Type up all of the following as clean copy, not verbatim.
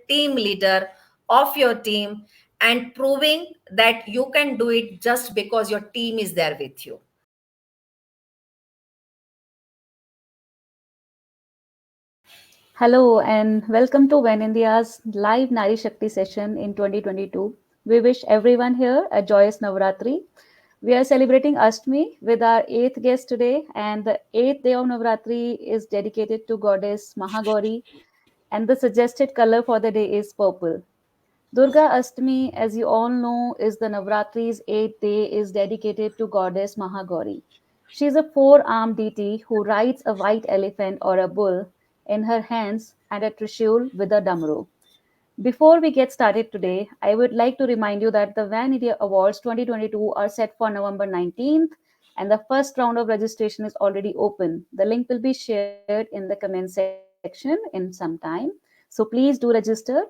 team leader of your team and proving that you can do it just because your team is there with you. Hello and welcome to When India's live Nari Shakti session in 2022. We wish everyone here a joyous Navratri. We are celebrating Ashtami with our eighth guest today, and the eighth day of Navratri is dedicated to goddess Mahagauri, and the suggested color for the day is purple. Durga Ashtami, as you all know, is the Navratri's eighth day, is dedicated to goddess Mahagauri. She is a four-armed deity who rides a white elephant or a bull in her hands and a trishul with a damru. Before we get started today, I would like to remind you that the Van India Awards 2022 are set for November 19th, and the first round of registration is already open. The link will be shared in the comment section in some time. So please do register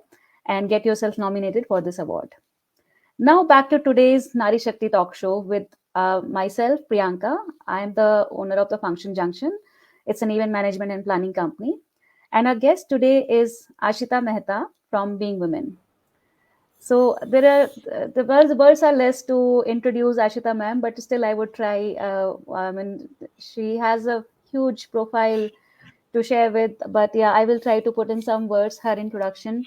and get yourself nominated for this award. Now back to today's Nari Shakti talk show with myself, Priyanka. I am the owner of the Function Junction. It's an event management and planning company. And our guest today is Ashita Mehta from Being Women. So there are the words are less to introduce Ashita ma'am, but still I would try. I mean, she has a huge profile to share with, but yeah, I will try to put in some words her introduction.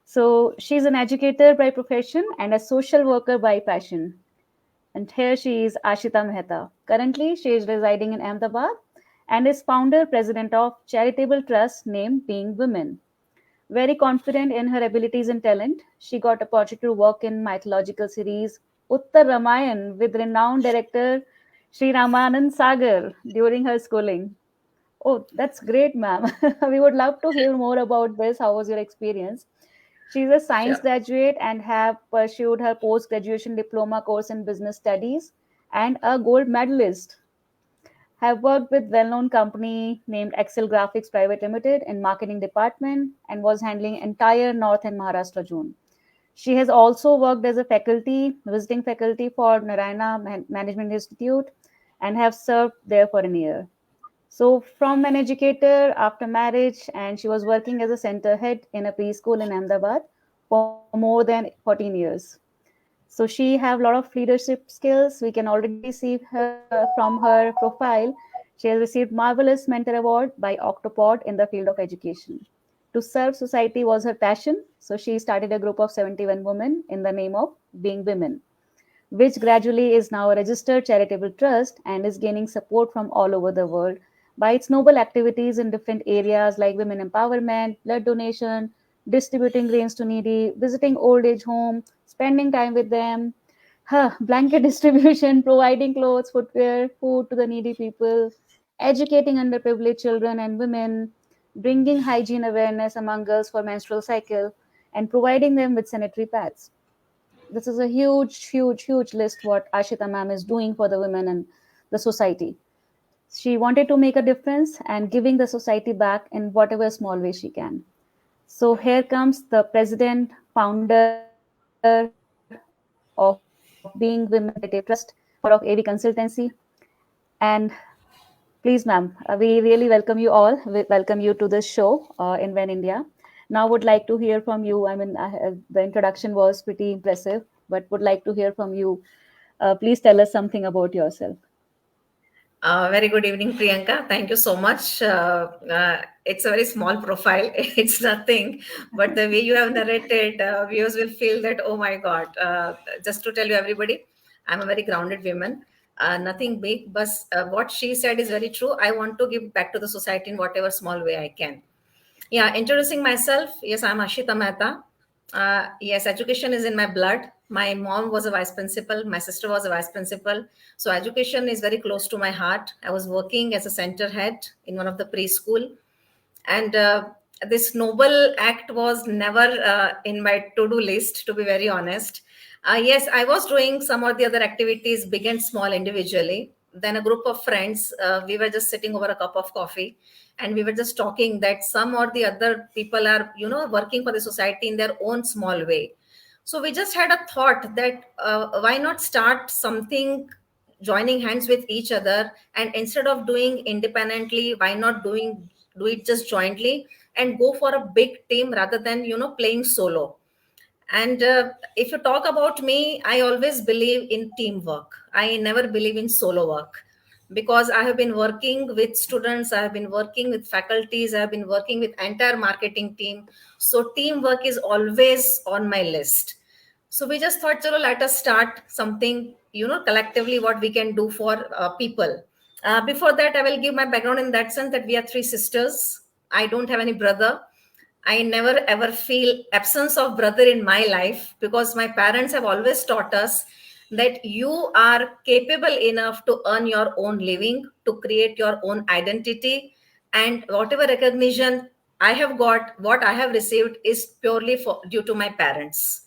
So she's an educator by profession and a social worker by passion. And here she is, Ashita Mehta. Currently, she is residing in Ahmedabad and is founder president of charitable trust named Being Women. Very confident in her abilities and talent, she got opportunity to work in mythological series Uttar Ramayan with renowned director Sri Ramanand Sagar during her schooling. Oh, that's great, ma'am. We would love to hear more about this. How was your experience? She's a science Sure. graduate and have pursued her post-graduation diploma course in business studies and a gold medalist. Have worked with well-known company named Excel Graphics Private Limited in marketing department and was handling entire North and Maharashtra zone. She has also worked as a faculty, visiting faculty for Narayana Management Institute and have served there for a year. So, from an educator after marriage, and she was working as a center head in a preschool in Ahmedabad for more than 14 years. So, she have a lot of leadership skills. We can already see her from her profile. She has received marvelous mentor award by Octopod in the field of education. To serve society was her passion. So, she started a group of 71 women in the name of Being Women, which gradually is now a registered charitable trust and is gaining support from all over the world by its noble activities in different areas like women empowerment, blood donation, distributing grains to needy, visiting old age home, spending time with them, blanket distribution, providing clothes, footwear, food to the needy people, educating underprivileged children and women, bringing hygiene awareness among girls for menstrual cycle, and providing them with sanitary pads. This is a huge list what Ashita ma'am is doing for the women and the society. She wanted to make a difference and giving the society back in whatever small way she can. So here comes the president, founder of Being Women Charitable Trust, owner of AV Consultancy. And please, ma'am, we really welcome you all. We welcome you to this show in When India. Now, would like to hear from you. I mean, the introduction was pretty impressive, but would like to hear from you. Please tell us something about yourself. Very good evening, Priyanka. Thank you so much. It's a very small profile. It's nothing, but the way you have narrated, viewers will feel that, oh my God. Just to tell you, everybody, I'm a very grounded woman. Nothing big, but what she said is very true. I want to give back to the society in whatever small way I can. Yeah, introducing myself. Yes, I'm Ashita Mehta. Yes, education is in my blood. My mom was a vice principal. My sister was a vice principal. So education is very close to my heart. I was working as a center head in one of the preschool, and this noble act was never in my to-do list, to be very honest. Yes, I was doing some of the other activities, big and small, individually. Then a group of friends, we were just sitting over a cup of coffee, and we were just talking that some or the other people are, working for the society in their own small way. So we just had a thought that why not start something, joining hands with each other, and instead of doing independently, why not do it just jointly, and go for a big team rather than playing solo. And if you talk about me, I always believe in teamwork. I never believe in solo work, because I have been working with students, I have been working with faculties, I have been working with entire marketing team. So teamwork is always on my list. So we just thought, chalo, let us start something, collectively what we can do for people. Before that, I will give my background in that sense that we are three sisters. I don't have any brother. I never ever feel absence of brother in my life, because my parents have always taught us that you are capable enough to earn your own living, to create your own identity, and whatever recognition I have got, what I have received is purely due to my parents.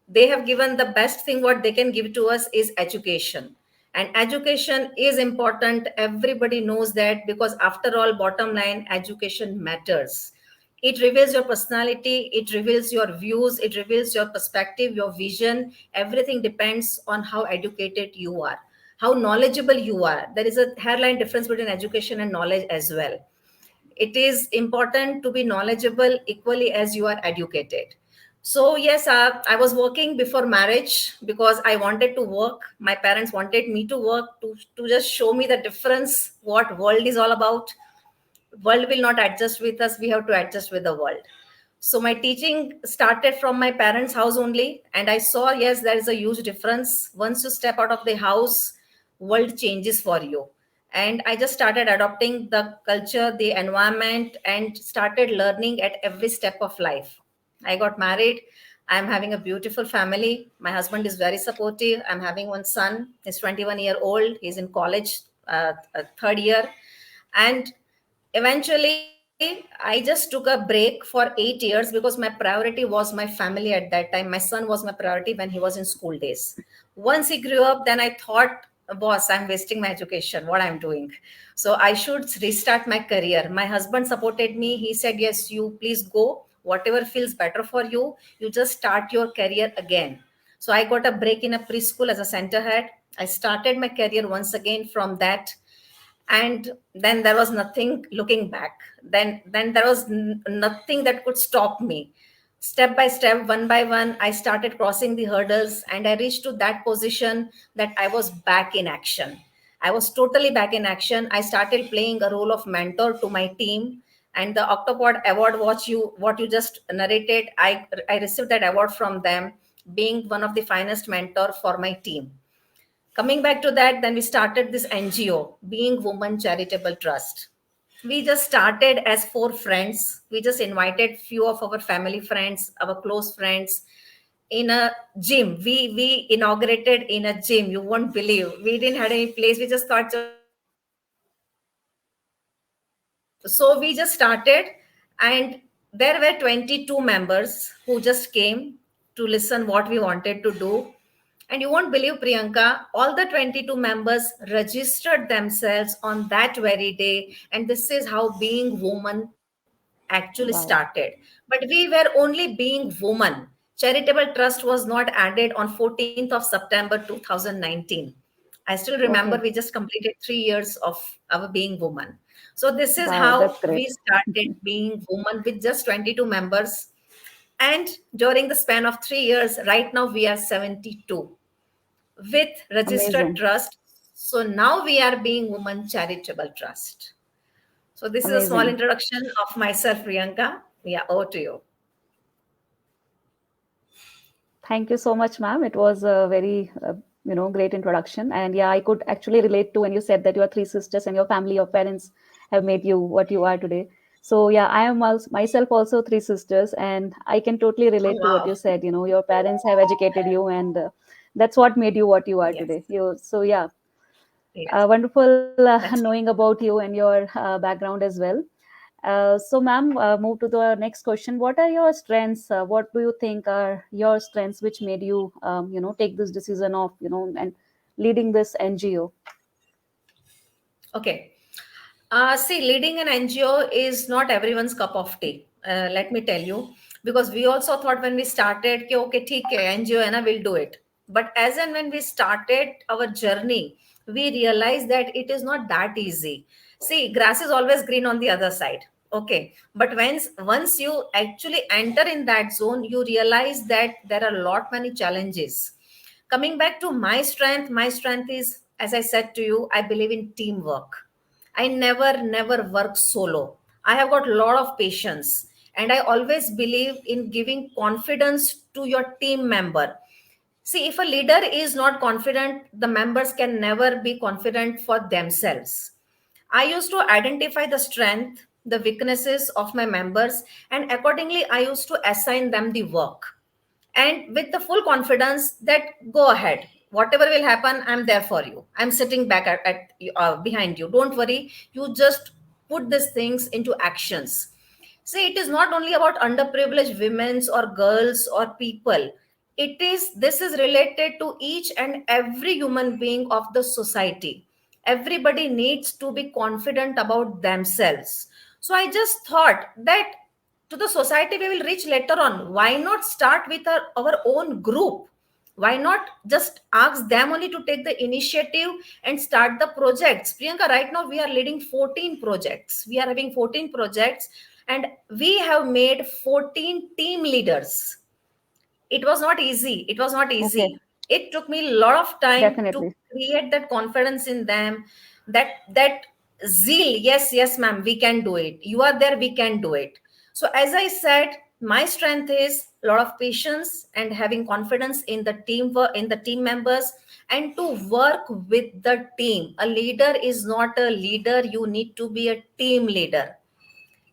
They have given the best thing what they can give to us is education. And education is important, everybody knows that, because after all, bottom line, education matters. It reveals your personality, it reveals your views, it reveals your perspective, your vision. Everything depends on how educated you are, how knowledgeable you are. There is a hairline difference between education and knowledge as well. It is important to be knowledgeable equally as you are educated. So yes, I was working before marriage because I wanted to work. My parents wanted me to work to just show me the difference, what world is all about. World will not adjust with us, we have to adjust with the world. So my teaching started from my parents house only, and I saw, yes, there is a huge difference. Once you step out of the house, world changes for you. And I just started adopting the culture, the environment, and started learning at every step of life. I got married. I'm having a beautiful family. My husband is very supportive. I'm having one son. He's 21-year-old. He's in college, third year. And eventually, I just took a break for 8 years because my priority was my family at that time. My son was my priority when he was in school days. Once he grew up, then I thought, boss, I'm wasting my education, what I'm doing. So I should restart my career. My husband supported me. He said, yes, you please go. Whatever feels better for you, you just start your career again. So I got a break in a preschool as a center head. I started my career once again from that, and then there was nothing looking back. Then there was nothing that could stop me. Step by step, one by one, I started crossing the hurdles, and I reached to that position that I was back in action. I was totally back in action. I started playing a role of mentor to my team. And the Octopod Award, what you just narrated, I received that award from them, being one of the finest mentor for my team. Coming back to that, then we started this NGO, Being Woman Charitable Trust. We just started as four friends. We just invited few of our family friends, our close friends, in a gym. We inaugurated in a gym. You won't believe. We didn't have any place. We just thought, "Chalo, let us start something." So we just started, and there were 22 members who just came to listen what we wanted to do. And you won't believe, Priyanka, all the 22 members registered themselves on that very day. And this is how Being Woman actually Wow. started. But we were only Being Woman. Charitable Trust was not added on 14th of September 2019. I still remember we Okay. just completed 3 years of our Being Woman. So this is Wow, that's how great. we started Being Woman with just 22 members. And during the span of 3 years, right now we are 72 with registered Amazing. trust. So now we are Being Woman Charitable Trust. So this is a small Amazing. introduction of myself, Priyanka. Yeah, over to you. Thank you so much, ma'am. It was a very, great introduction. And yeah, I could actually relate to when you said that you are three sisters and your family, your parents have made you what you are today. So yeah, I am also, myself also three sisters, and I can totally Oh, relate to what you wow. said. Your parents have educated you, and that's what made you what you are Yes, today. So yeah, yes, wonderful that's knowing about you and your background as well. So, ma'am, move to the next question. What are your strengths? What do you think are your strengths which made you, take this decision of, and leading this NGO? okay. See, leading an NGO is not everyone's cup of tea. Let me tell you, because we also thought when we started, कि, okay, ठीक है, NGO है ना, we'll do it. But as and when we started our journey, we realized that it is not that easy. See, grass is always green on the other side. Okay, but once you actually enter in that zone, you realize that there are a lot many challenges. Coming back to my strength is, as I said to you, I believe in teamwork. I never work solo. I have got a lot of patience, and I always believe in giving confidence to your team member. See, if a leader is not confident, the members can never be confident for themselves. I used to identify the strength, the weaknesses of my members, and accordingly, I used to assign them the work. And with the full confidence that go ahead, whatever will happen, I'm there for you. I'm sitting back behind you. Don't worry. You just put these things into actions. See, it is not only about underprivileged women or girls or people. This is related to each and every human being of the society. Everybody needs to be confident about themselves. So I just thought that to the society we will reach later on. Why not start with our own group? Why not just ask them only to take the initiative and start the projects? Priyanka, right now we are leading 14 projects. We are having 14 projects, and we have made 14 team leaders. It was not easy. It was not Okay, easy. It took me a lot of time to definitely. create that confidence in them, that zeal. Yes, yes, ma'am, we can do it. You are there, we can do it. So as I said, my strength is a lot of patience and having confidence in the in the team members, and to work with the team. A leader is not a leader. You need to be a team leader.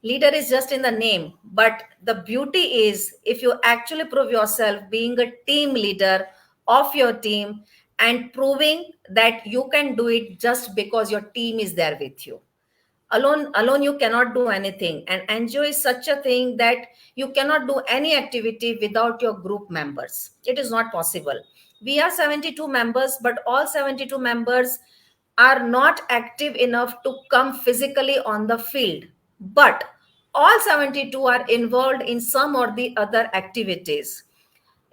Leader is just in the name, but the beauty is if you actually prove yourself being a team leader of your team and proving that you can do it just because your team is there with you. Alone you cannot do anything, and NGO is such a thing that you cannot do any activity without your group members. It is not possible. We are 72 members, but all 72 members are not active enough to come physically on the field, but all 72 are involved in some or the other activities.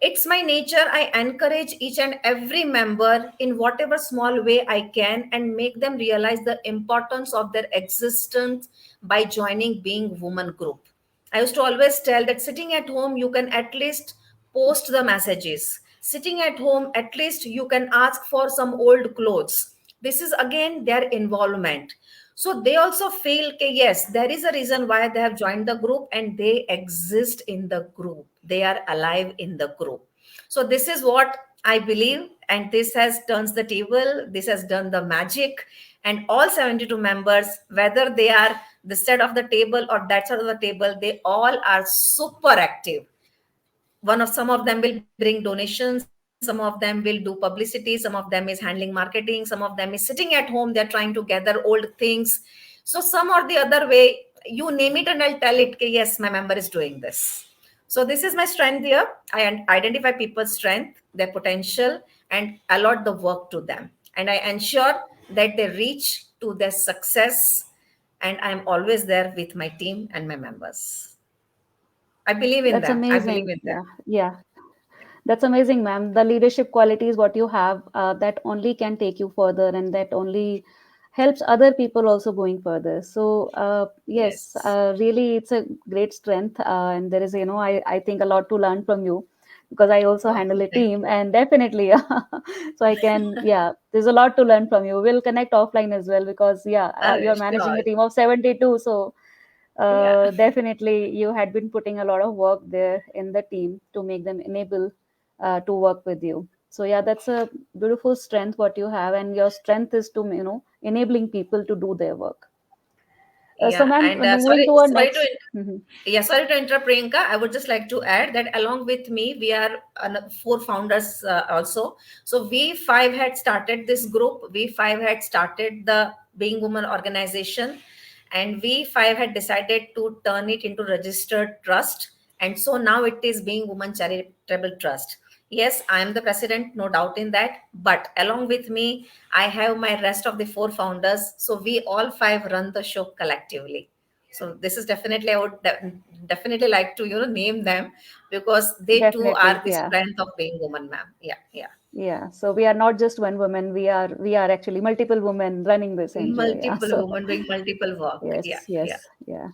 It's my nature. I encourage each and every member in whatever small way I can and make them realize the importance of their existence by joining Being Woman group. I used to always tell that sitting at home, you can at least post the messages. Sitting at home, at least you can ask for some old clothes. This is again their involvement. So they also feel okay, yes, there is a reason why they have joined the group and they exist in the group. They are alive in the group. So this is what I believe, and this has turns the table. This has done the magic, and all 72 members, whether they are this side of the table or that side of the table, they all are super active. Some of them will bring donations, some of them will do publicity, some of them is handling marketing, some of them is sitting at home, they're trying to gather old things. So some or the other way, you name it and I'll tell it, okay, yes, my member is doing this. So this is my strength here. I identify people's strength, their potential, and allot the work to them, and I ensure that they reach to their success, and I'm always there with my team and my members. I believe in That's them. I believe amazing. in them. Yeah, yeah. That's amazing, ma'am. The leadership qualities what you have that only can take you further, and that only helps other people also going further. So yes, Yes. really, it's a great strength, and there is, I think a lot to learn from you because I also Oh, handle a thank team, and definitely, so I can, yeah, there's a lot to learn from you. We'll connect offline as well because yeah, you're managing sure. a team of 72, so Yeah. definitely you had been putting a lot of work there in the team to make them enable to work with you. So yeah, that's a beautiful strength what you have, and your strength is to enabling people to do their work. So Yeah. ma'am, And moving to our sorry to next. Mhm. Yeah, sorry to interrupt, Priyanka. I would just like to add that along with me, we are four founders also. So we five had started this group. We five had started the Being Woman organization, and we five had decided to turn it into registered trust. And so now it is Being Woman Charitable Trust. Yes, I am the president, no doubt in that. But along with me, I have my rest of the four founders. So we all five run the show collectively. So this is definitely, I would definitely like to name them, because they too Definitely, are the yeah, strength of Being Woman, ma'am. Yeah, yeah. yeah. So we are not just one woman; we are actually multiple women running this NGO. Yeah. Multiple So women doing multiple work. Yeah, yes, yeah. yes, yeah.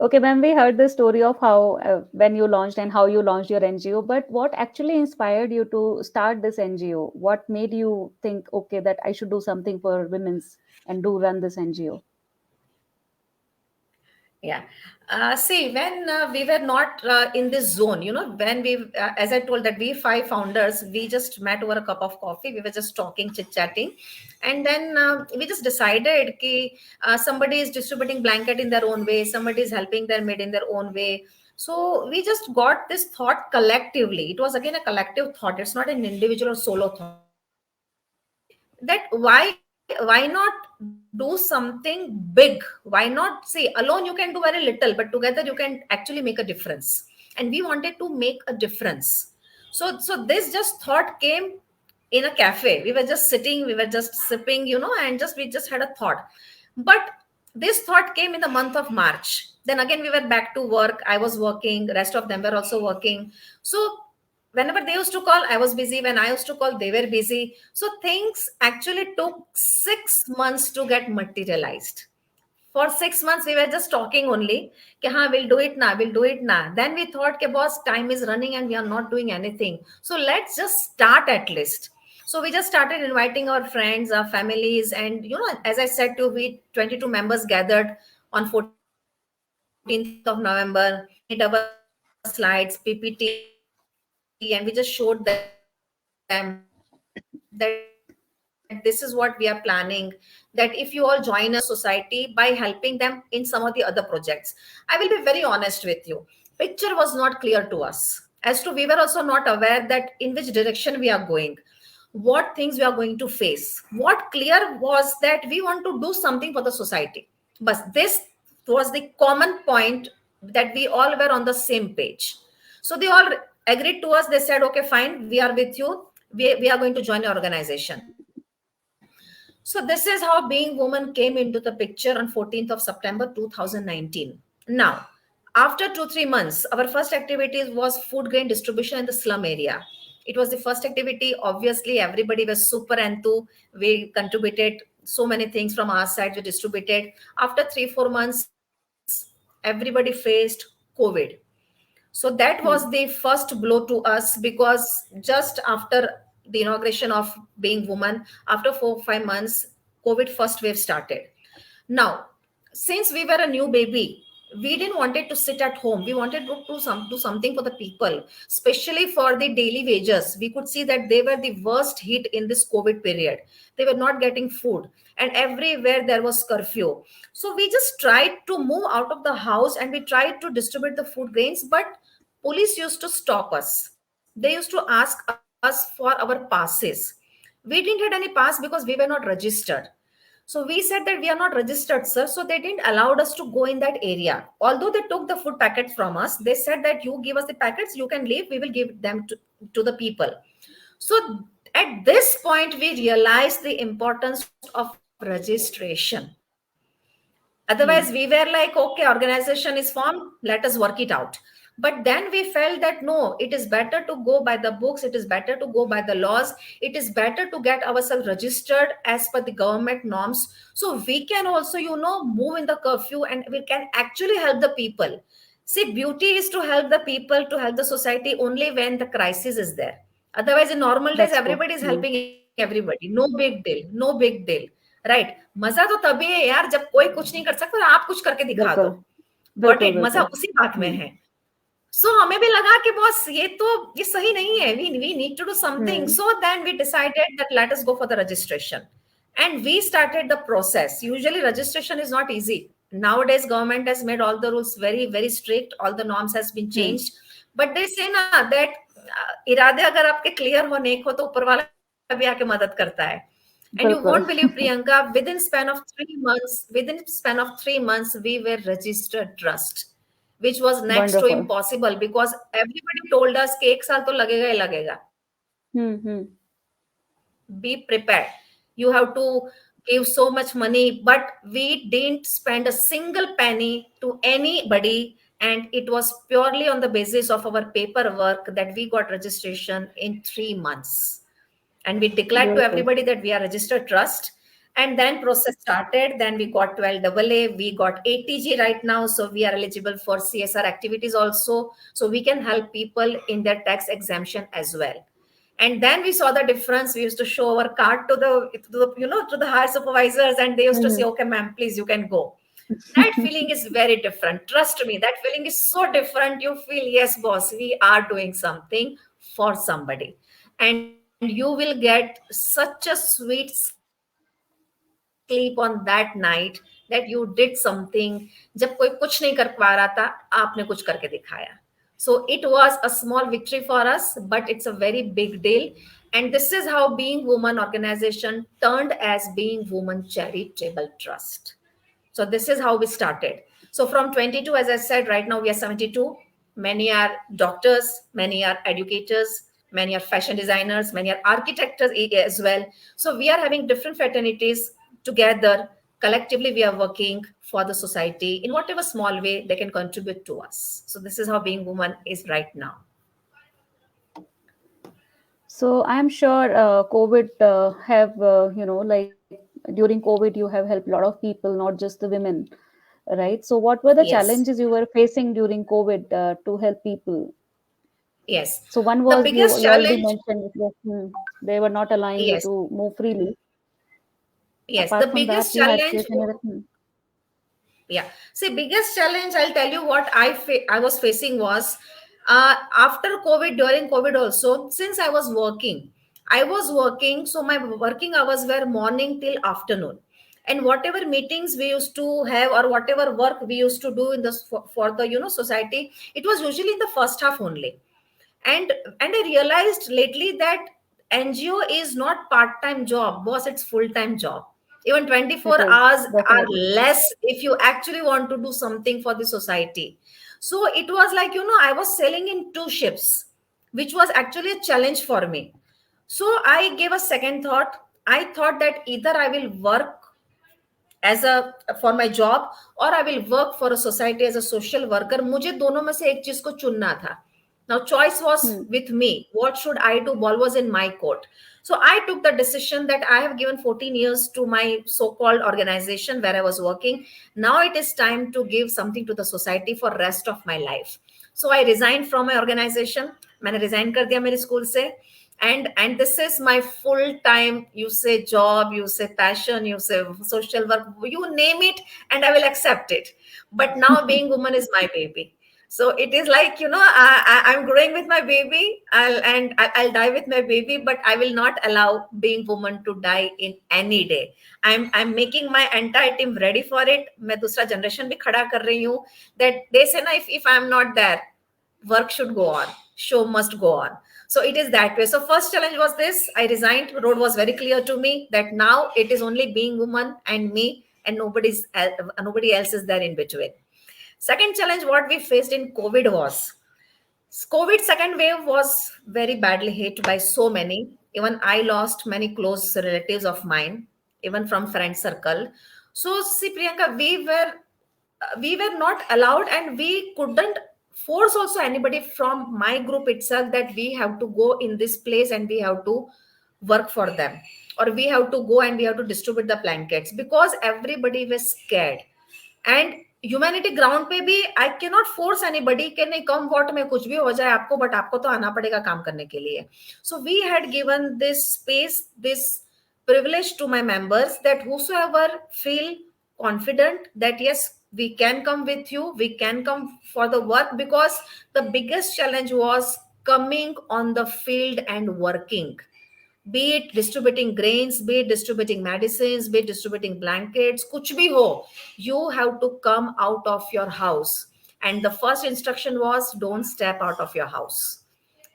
Okay, when we heard the story of how when you launched and how you launched your NGO, but what actually inspired you to start this NGO? What made you think, okay, that I should do something for women's and do run this NGO? Yeah. See, when we were not in this zone, when as I told that we five founders, we just met over a cup of coffee. We were just talking, chit chatting. And then we just decided that somebody is distributing blanket in their own way, somebody is helping their maid in their own way. So we just got this thought collectively. It was again a collective thought. It's not an individual or solo thought that why not do something big. Why not say alone you can do very little, but together you can actually make a difference. And we wanted to make a difference. So this just thought came in a cafe. We were just sitting, we were just sipping, and just we just had a thought. But this thought came in the month of March. Then again we were back to work. I was working, rest of them were also working. So whenever they used to call, I was busy. When I used to call, they were busy. So things actually took 6 months to get materialized. For 6 months, we were just talking only. Ki, haan, we'll do it now, we'll do it now. Then we thought, ke, boss, time is running and we are not doing anything. So let's just start at least. So we just started inviting our friends, our families, and as I said to you, we 22 members gathered on 14th of November. We made our slides, PPT, and we just showed them that this is what we are planning. That if you all join us in this society by helping them in some of the other projects, I will be very honest with you. Picture was not clear to us. As to we were also not aware that in which direction we are going, what things we are going to face, what clear was that we want to do something for the society. But this was the common point that we all were on the same page. So they all agreed to us. They said, okay, fine, we are with you. We are going to join your organization. So this is how Being Woman came into the picture on 14th of September 2019. Now, after 2-3 months, our first activities was food grain distribution in the slum area. It was the first activity. Obviously, everybody was super into. We contributed so many things from our side. We distributed. After 3-4 months, everybody faced COVID. So that was the first blow to us Hmm. because just after the inauguration of Being Woman, after 4-5 months, COVID first wave started. Now, since we were a new baby, we didn't want it to sit at home. We wanted to do something for the people, especially for the daily wages. We could see that they were the worst hit in this COVID period. They were not getting food, and everywhere there was curfew. So we just tried to move out of the house and we tried to distribute the food grains, but police used to stop us. They used to ask us for our passes. We didn't have any pass because we were not registered. So we said that we are not registered, sir. So they didn't allow us to go in that area. Although they took the food packets from us, they said that you give us the packets, you can leave, we will give them to the people. So at this point, we realized the importance of registration. Otherwise, we were Hmm. like, okay, organization is formed, let us work it out. But then we felt that no, it is better to go by the books, it is better to go by the laws, it is better to get ourselves registered as per the government norms. So we can also, move in the curfew and we can actually help the people. See, beauty is to help the people, to help the society only when the crisis is there. Otherwise, in normal days, That's true. everybody is Hmm. helping everybody. No big deal, no big deal. Right मजा तो तभी है यार जब कोई कुछ नहीं कर सकता और आप कुछ करके दिखा दो. बिल्कुल, गॉट इट. बिल्कुल, मजा बिल्कुल। उसी बात में हुँ, है. सो हमें भी लगा कि बॉस ये सही नहीं है. We need to do something. Hmm, so then we decided that let us go for the registration and we started the process. Usually registration is not easy. Nowadays government has made all the rules very very strict, all the norms has been hmm, changed. But they say na that इरादे अगर आपके clear हो नेक हो तो ऊपर वाला भी आके मदद करता है. And you won't believe, बिल्कुल। Priyanka, within span of 3 months, we were registered trust, which was next to wonderful. impossible because everybody told us कि 1 साल तो लगेगा ही लगेगा. हुँ, हुँ, Be prepared. You have to give so much money, but we didn't spend a single penny to anybody. And it was purely on the basis of our paperwork that we got registration in 3 months. And we declared to beautiful. everybody that we are registered trust. And then process started. Then we got 12 AA, we got ATG right now, so we are eligible for CSR activities also, so we can help people in their tax exemption as well. And then we saw the difference. We used to show our card to the to the higher supervisors, and they used to say, Mhm. okay ma'am, please, you can go. That feeling is very different. Trust me, that feeling is so different. You feel, yes, boss, we are doing something for somebody. And you will get such a sweet sleep on that night that you did something. जब कोई कुछ नहीं कर पा रहा था, आपने कुछ करके दिखाया. So it was a small victory for us, but it's a very big deal. And this is how being woman organization turned as being woman charitable trust. So this is how we started. So from 22, as I said, right now we are 72. Many are doctors, many are educators, many are fashion designers, many are architects as well. So we are having different fraternities together. Collectively, we are working for the society in whatever small way they can contribute to us. So this is how being woman is right now. So I'm sure COVID have like during COVID you have helped a lot of people, not just the women, right? So what were the Yes, challenges you were facing during COVID to help people? yes. So one The was biggest you already challenge, mentioned it was, they were not allowing you yes, to move freely. yes. The Apart from that, biggest you had challenge. faced any other thing? Yeah. See, biggest challenge, I'll tell you what I was facing was after COVID, during COVID also, since I was working, so my working hours were morning till afternoon. And whatever meetings we used to have or whatever work we used to do in the for the society, it was usually in the first half only. And I realized lately that NGO is not part-time job, boss, it's full-time job. Even It 24 is hours are definitely. less if you actually want to do something for the society. So it was like, I was sailing in two ships, which was actually a challenge for me. So I gave a second thought. I thought that either I will work as a for my job or I will work for a society as a social worker. मुझे दोनों में से एक चीज को चुनना था. Now choice was Hmm. with me. What should I do? Ball was in my court. So I took the decision that I have given 14 years to my so-called organization where I was working. Now it is time to give something to the society for rest of my life. So I resigned from my organization. मैंने resign कर दिया मेरे school से. And this is my full time, you say job, you say passion, you say social work, you name it, and I will accept it. But now being woman is my baby. So it is like, I'm growing with my baby. I'll die with my baby, but I will not allow being woman to die in any day. I'm making my entire team ready for it. मैं दूसरा generation भी खड़ा कर रही हूँ. That they say ना, if I'm not there, work should go on, show must go on. So it is that way. So first challenge was this. I resigned. Road was very clear to me that now it is only being woman and me, and nobody else is there in between. Second challenge what we faced in COVID was COVID second wave was very badly hit by so many. Even I lost many close relatives of mine, even from friend circle. So see, Priyanka, we were not allowed, and we couldn't force also anybody from my group itself that we have to go in this place and we have to work for them, or we have to go and we have to distribute the blankets, because everybody was scared. And humanity ground पे भी I can not force anybody कि नहीं, come what में कुछ भी हो जाए आपको, बट आपको तो आना पड़ेगा काम करने के लिए. So we had given this space, this privilege to my members, that whosoever feel confident that yes, we can come with you, we can come for the work, because the biggest challenge was coming on the field and working, be it distributing grains, be it distributing medicines, be it distributing blankets, kuch bhi ho, you have to come out of your house. And the first instruction was, don't step out of your house.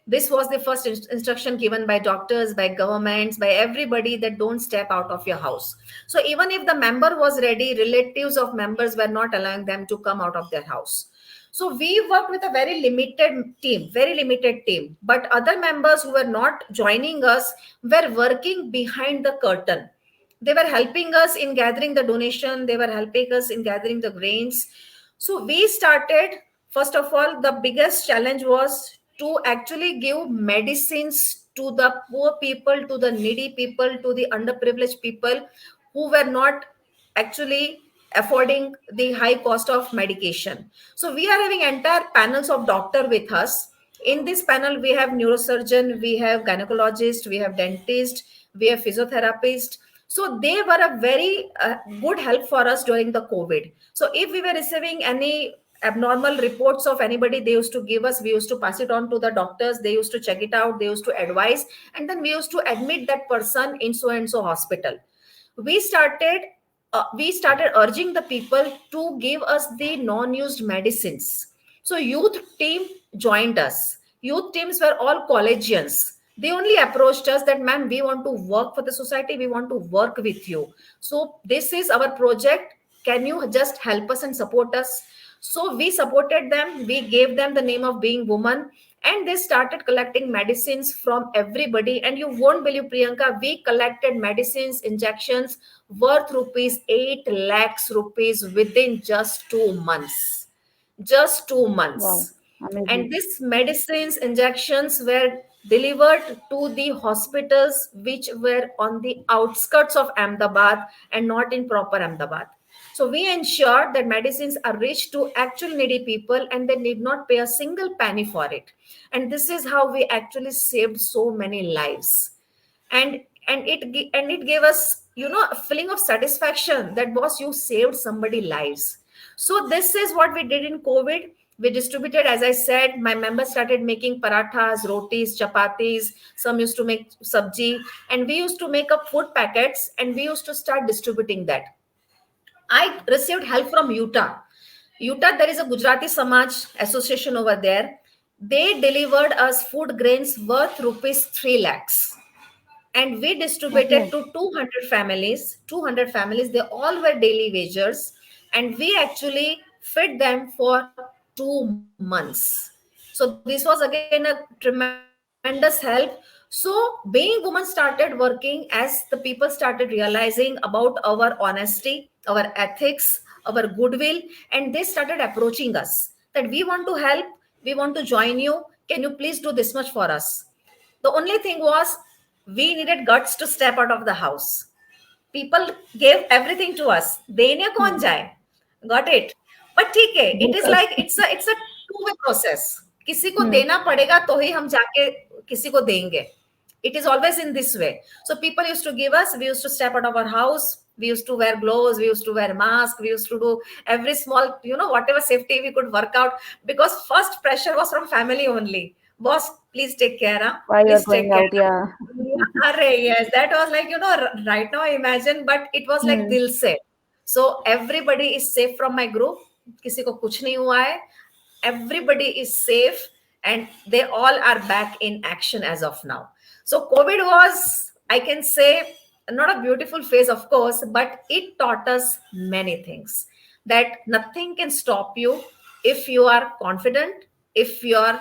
This was the first instruction given by doctors, by governments, by everybody, that don't step out of your house. So even if the member was ready, relatives of members were not allowing them to come out of their house. So we worked with a very limited team. But other members who were not joining us were working behind the curtain. They were helping us in gathering the donation. They were helping us in gathering the grains. So we started, first of all, the biggest challenge was to actually give medicines to the poor people, to the needy people, to the underprivileged people who were not actually affording the high cost of medication. So we are having entire panels of doctor with us. In this panel, we have neurosurgeon, we have gynecologist, we have dentist, we have physiotherapist. So they were a very good help for us during the COVID. So if we were receiving any abnormal reports of anybody, they used to give us, we used to pass it on to the doctors, they used to check it out, they used to advise, and then we used to admit that person in so and so hospital. We started urging the people to give us the non-used medicines. So youth team joined us. Youth teams were all collegians. They only approached us that, ma'am, we want to work for the society, we want to work with you, so this is our project, can you just help us and support us? So we supported them, we gave them the name of being woman, and they started collecting medicines from everybody. And you won't believe, Priyanka, we collected medicines, injections worth rupees 8 lakhs rupees within just 2 months. Just two Wow, months amazing. And these medicines, injections were delivered to the hospitals which were on the outskirts of Ahmedabad and not in proper Ahmedabad. So we ensured that medicines are reached to actual needy people and they need not pay a single penny for it. And this is how we actually saved so many lives. And it gave us, a feeling of satisfaction that, boss, you saved somebody lives. So this is what we did in COVID. We distributed, as I said, my members started making parathas, rotis, chapatis. Some used to make sabji, and we used to make up food packets and we used to start distributing that. I received help from Utah. Utah, there is a Gujarati Samaj association over there. They delivered us food grains worth rupees 3 lakhs, and we distributed Okay. to 200 families. They all were daily wagers, and we actually fed them for 2 months. So this was again a tremendous help. So being women started working as the people started realizing about our honesty, our ethics, our goodwill, and they started approaching us that we want to help, we want to join you, can you please do this much for us? The only thing was, we needed guts to step out of the house. People gave everything to us, देने कौन Hmm. जाए? Got it? But ठीक है, it is बिल्कुल. like it's a two-way process. किसी को Hmm. देना पड़ेगा तो ही हम जाके किसी को देंगे. It is always in this way. So people used to give us, we used to step out of our house, we used to wear gloves, we used to wear mask, we used to do every small, whatever safety we could work out, because first pressure was from family only. Boss, please take care, huh? Why you're Please going take out? care. Yeah. Yeah, arre, yes, that was like, right now I imagine, but it was like Hmm. dil se. So everybody is safe from my group. किसी को कुछ नहीं हुआ है. Everybody is safe, and they all are back in action as of now. So COVID was, I can say, not a beautiful phase, of course, but it taught us many things. That nothing can stop you if you are confident, if your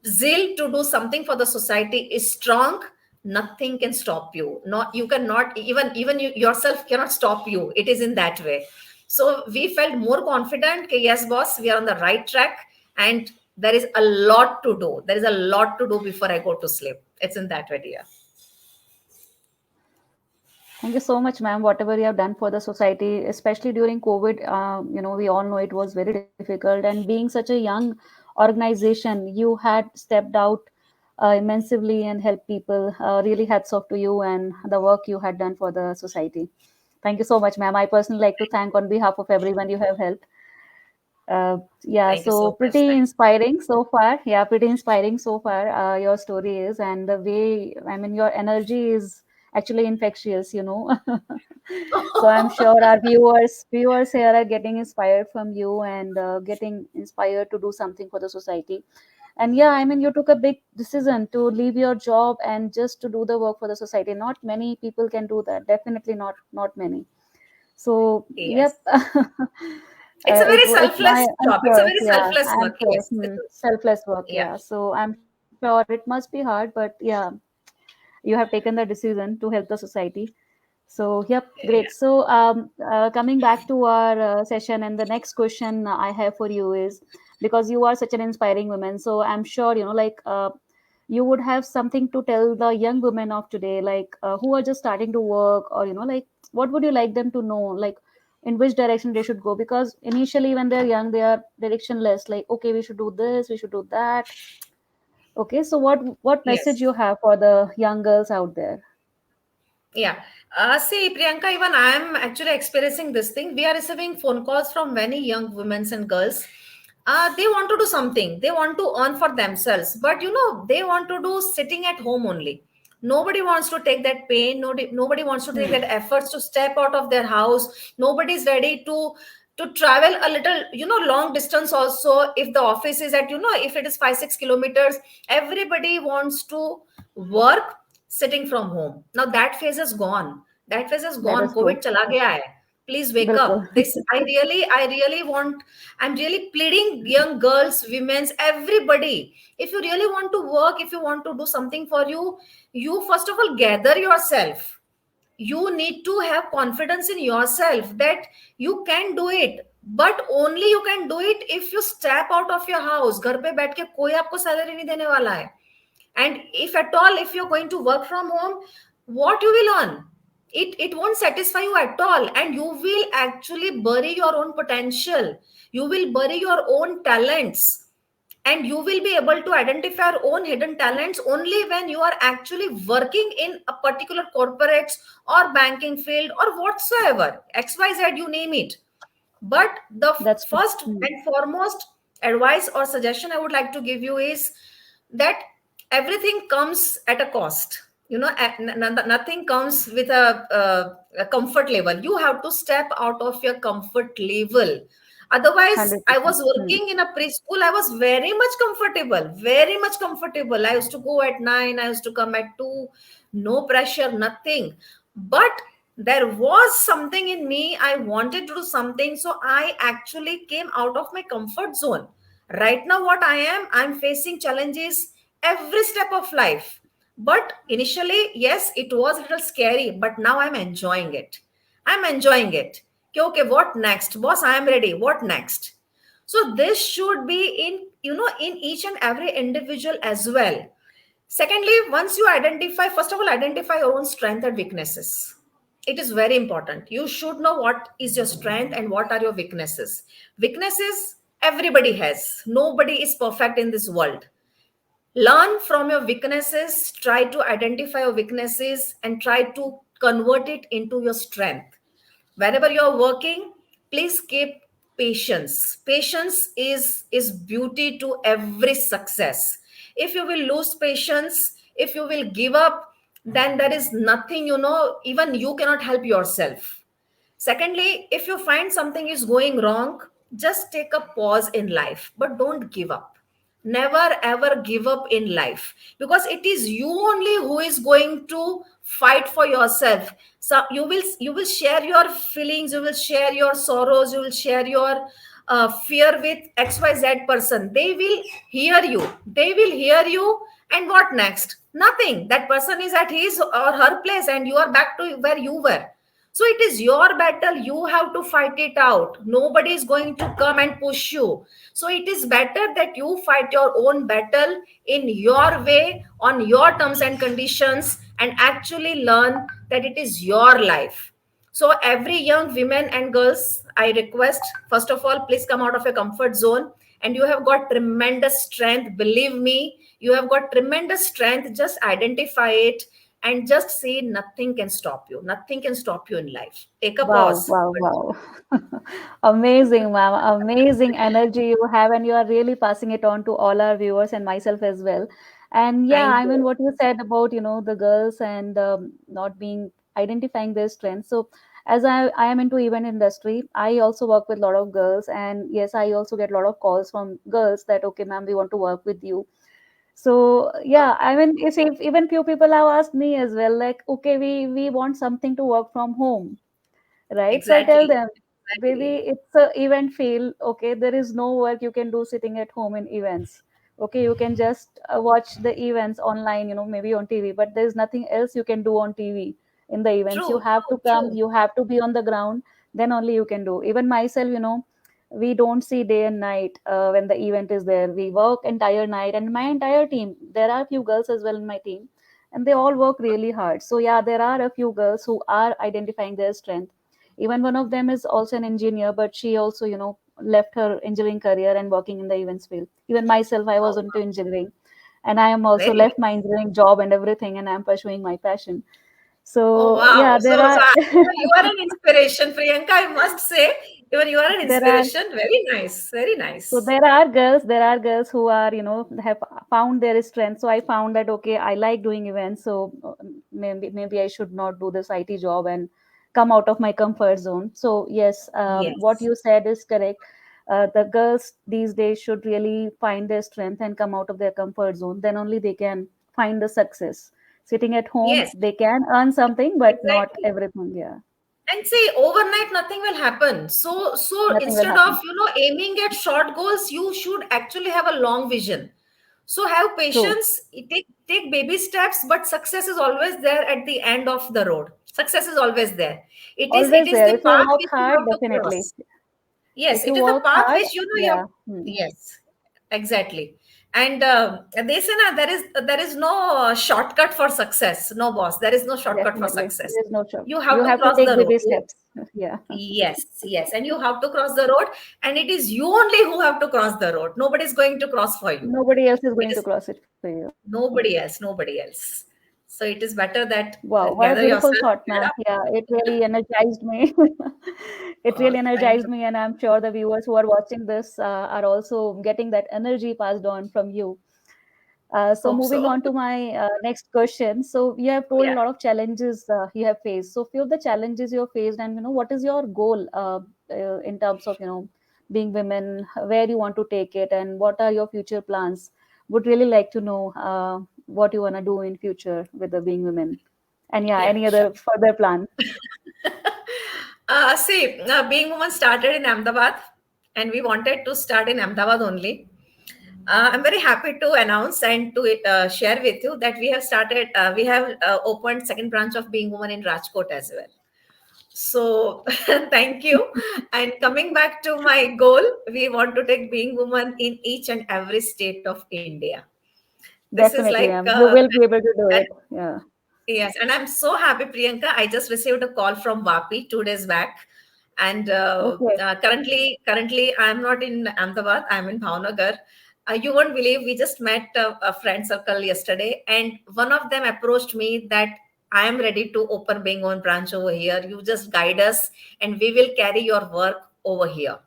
zeal to do something for the society is strong. Nothing can stop you. Not you cannot, even you yourself cannot stop you. It is in that way. So we felt more confident that, yes, boss, we are on the right track, and there is a lot to do. There is a lot to do before I go to sleep. It's in that way, dear. Thank you so much, ma'am. Whatever you have done for the society, especially during COVID, we all know it was very difficult. And being such a young organization, you had stepped out immensively and helped people. Really, hats off to you and the work you had done for the society. Thank you so much, ma'am. I personally like to thank on behalf of everyone you have helped. Yeah, Thank you so so much. pretty inspiring so far. Yeah, pretty inspiring so far. Your story is, and the way, I mean, your energy is actually infectious. So I'm sure our viewers here are getting inspired from you and getting inspired to do something for the society. And yeah, I mean, you took a big decision to leave your job and just to do the work for the society. Not many people can do that. Definitely not many. So Yes. yep. It's a very It's my, selfless I'm job. It's a sure, very yeah, selfless I'm work. sure. Yes. Selfless work, Yeah. yeah. So I'm sure it must be hard, but yeah, you have taken the decision to help the society. So yep, great. Yeah. So coming back to our session, and the next question I have for you is, because you are such an inspiring woman, so I'm sure like you would have something to tell the young women of today, like who are just starting to work, or like what would you like them to know, like in which direction they should go? Because initially when they're young, they are directionless, like okay, we should do this, we should do that. Okay, so what message Yes. you have for the young girls out there? Yeah. See, Priyanka, even I am actually experiencing this thing. We are receiving phone calls from many young women and girls. They want to do something. They want to earn for themselves, but they want to do sitting at home only. Nobody wants to take that pain. Nobody wants to take Hmm. that efforts to step out of their house. Nobody is ready to travel a little, long distance. Also, if the office is at, if it is 5-6 kilometers, everybody wants to work sitting from home. Now that phase is gone. That phase is That gone. is true. COVID chala gaya hai. Please wake Bilkul. up. This I really want. I'm really pleading, young girls, women's, everybody. If you really want to work, if you want to do something for you, you first of all gather yourself. You need to have confidence in yourself that you can do it. But only you can do it if you step out of your house. घर पे बैठ के कोई आपको salary नहीं देने वाला है. And if at all, if you're going to work from home, what you will earn, it won't satisfy you at all, and you will actually bury your own potential. You will bury your own talents, and you will be able to identify your own hidden talents only when you are actually working in a particular corporate or banking field or whatsoever, xyz, you name it. But the That's true. first Hmm. and foremost advice or suggestion I would like to give you is that everything comes at a cost. Nothing comes with a comfort level. You have to step out of your comfort level. Otherwise, I 100%. was Hmm. working in a preschool. I was very much comfortable, very much comfortable. I used to go at 9, I used to come at 2, no pressure, nothing. But there was something in me. I wanted to do something. So I actually came out of my comfort zone. Right now, what I'm facing challenges every step of life. But initially, yes, it was a little scary, but now I'm enjoying it. I'm enjoying it. Okay, what next? Boss, I am ready. What next? So this should be in each and every individual as well. Secondly, once you identify, first of all, identify your own strength and weaknesses. It is very important. You should know what is your strength and what are your weaknesses. Weaknesses, everybody has. Nobody is perfect in this world. Learn from your weaknesses, try to identify your weaknesses, and try to convert it into your strength. Whenever you're working, please keep patience. Patience is beauty to every success. If you will lose patience, if you will give up, then there is nothing, even you cannot help yourself. Secondly, if you find something is going wrong, just take a pause in life, but don't give up. Never ever give up in life, because it is you only who is going to fight for yourself. So you will share your feelings, you will share your sorrows, you will share your fear with XYZ person. They will hear you. They will hear you. And what next? Nothing. That person is at his or her place, and you are back to where you were. So it is your battle. You have to fight it out. Nobody is going to come and push you. So it is better that you fight your own battle in your way, on your terms and conditions, and actually learn that it is your life. So every young women and girls, I request, first of all, please come out of your comfort zone. And you have got tremendous strength. Believe me, you have got tremendous strength. Just identify it and just say nothing can stop you. Nothing can stop you in life. Take a Wow, pause. wow, wow. Amazing, ma'am. Amazing energy you have, and you are really passing it on to all our viewers and myself as well. And yeah, Thank I mean, you. what you said about, the girls and not being identifying their strengths. So, as I am into event industry, I also work with a lot of girls, and yes, I also get a lot of calls from girls that, okay, ma'am, we want to work with you. So yeah, I mean, if even few people have asked me as well, like, okay, we want something to work from home, right? So I tell Exactly. them, baby, Exactly. it's a event field. Okay, there is no work you can do sitting at home in events. Okay, you can just watch the events online, maybe on TV, but there's nothing else you can do on TV in the events. You True, have to true, come, true. you have to be on the ground, then only you can do. Even myself, we don't see day and night when the event is there. We work entire night, and my entire team, there are a few girls as well in my team, and they all work really hard. So yeah, there are a few girls who are identifying their strength. Even one of them is also an engineer, but she also, left her engineering career and working in the events field. Even myself, I was Oh, into engineering, and I am also very left nice. my engineering job and everything, and I'm pursuing my passion. Oh So wow. yeah, there So are you are an inspiration, Priyanka. I must say, even you are an there are inspiration. Very nice. Very So nice. there are girls who are, have found their strength. So I found that okay, I like doing events. So maybe I should not do this IT job and come out of my comfort zone. So yes, what Yes. you said is correct. The girls these days should really find their strength and come out of their comfort zone. Then only they can find the success. Sitting at home, Yes. they can earn something, but not Exactly. everything. Yeah, And see, overnight nothing will happen. So nothing will instead of happen. aiming at short goals, you should actually have a long vision. So have True. patience. Take baby steps, but success is always there at the end of the road. Success is always there. It Always is there. the If you path work which you hard, have to definitely. cross. Yes, If you it is the work path hard, which you have. yeah. Yes, exactly. And they say na, there is no shortcut for success. No, boss, there is no shortcut for Definitely. success. There is no choice. You have You to have to cross take the road. baby steps. Yeah. Yes, yes, and you have to cross the road, and it is you only who have to cross the road. Nobody is going to cross for you. Nobody else is It going to is cross it for you. nobody else, nobody else. So it is better that Wow, what a gather beautiful yourself, thought, get ma'am. up. Yeah, it really energized me. It really Thank energized you. me, and I'm sure the viewers who are watching this are also getting that energy passed on from you. So Hope moving so. on to my next question. So you have told a Yeah, lot of challenges you have faced. So few of the challenges you have faced, and what is your goal in terms of being women, where you want to take it, and what are your future plans? Would really like to know what you want to do in future with the being women, and yeah, yeah, any sure. other further plan. See, Being Woman started in Ahmedabad, and we wanted to start in Ahmedabad only. I'm very happy to announce and to share with you that we have opened second branch of Being Woman in Rajkot as well. So thank you. And coming back to my goal, we want to take Being Woman in each and every state of India. This is Definitely, like, ma'am. You will be able to do and it. Yeah. yes, and I'm so happy, Priyanka. I just received a call from Vapi 2 days back, and Okay. currently I'm not in Ahmedabad. I'm in Bhavnagar. You won't believe we just met a friend circle yesterday, and one of them approached me that I am ready to open Being One branch over here. You just guide us, and we will carry your work over here.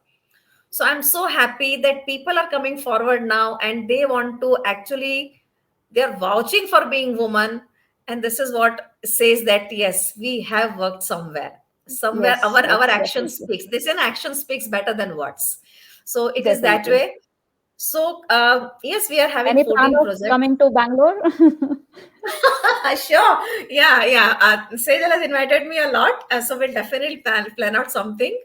So I'm so happy that people are coming forward now, and they want to actually, they're vouching for being woman. And this is what says that yes, we have worked somewhere Yes. our Yes. action Definitely. speaks. This an action speaks better than words. So it is that Definitely. way. So yes, we are having Any plan 14 of projects. coming to Bangalore? Sure. Yeah, yeah. Sejal has invited me a lot. So we'll definitely plan out something.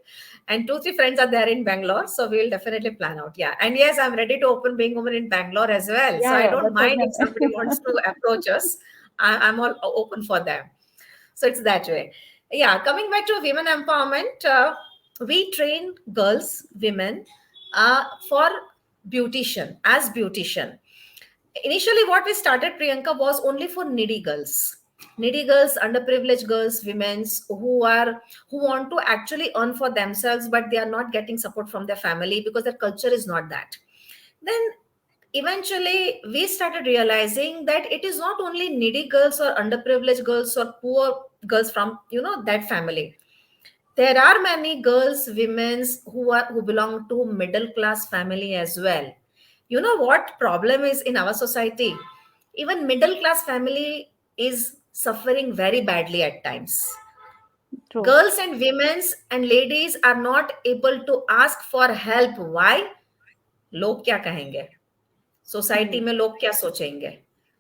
And two, three friends are there in Bangalore. So we'll definitely plan out. Yeah. And yes, I'm ready to open Being Woman in Bangalore as well. So Yeah, I yeah, don't that's mind again. if somebody wants to approach us. I'm all open for them. So it's that way. Yeah. Coming back to women empowerment, we train girls, women, for beautician, as beautician. Initially what we started, Priyanka, was only for needy girls, underprivileged girls, women's who want to actually earn for themselves, but they are not getting support from their family because their culture is not that. Then eventually we started realizing that it is not only needy girls or underprivileged girls or poor girls from that family. There are many girls, women's who belong to middle class family as well. You know what problem is in our society? Even middle class family is suffering very badly at times. True. Girls and women's and ladies are not able to ask for help. Why? लोग क्या कहेंगे? Society Hmm. में लोग क्या सोचेंगे?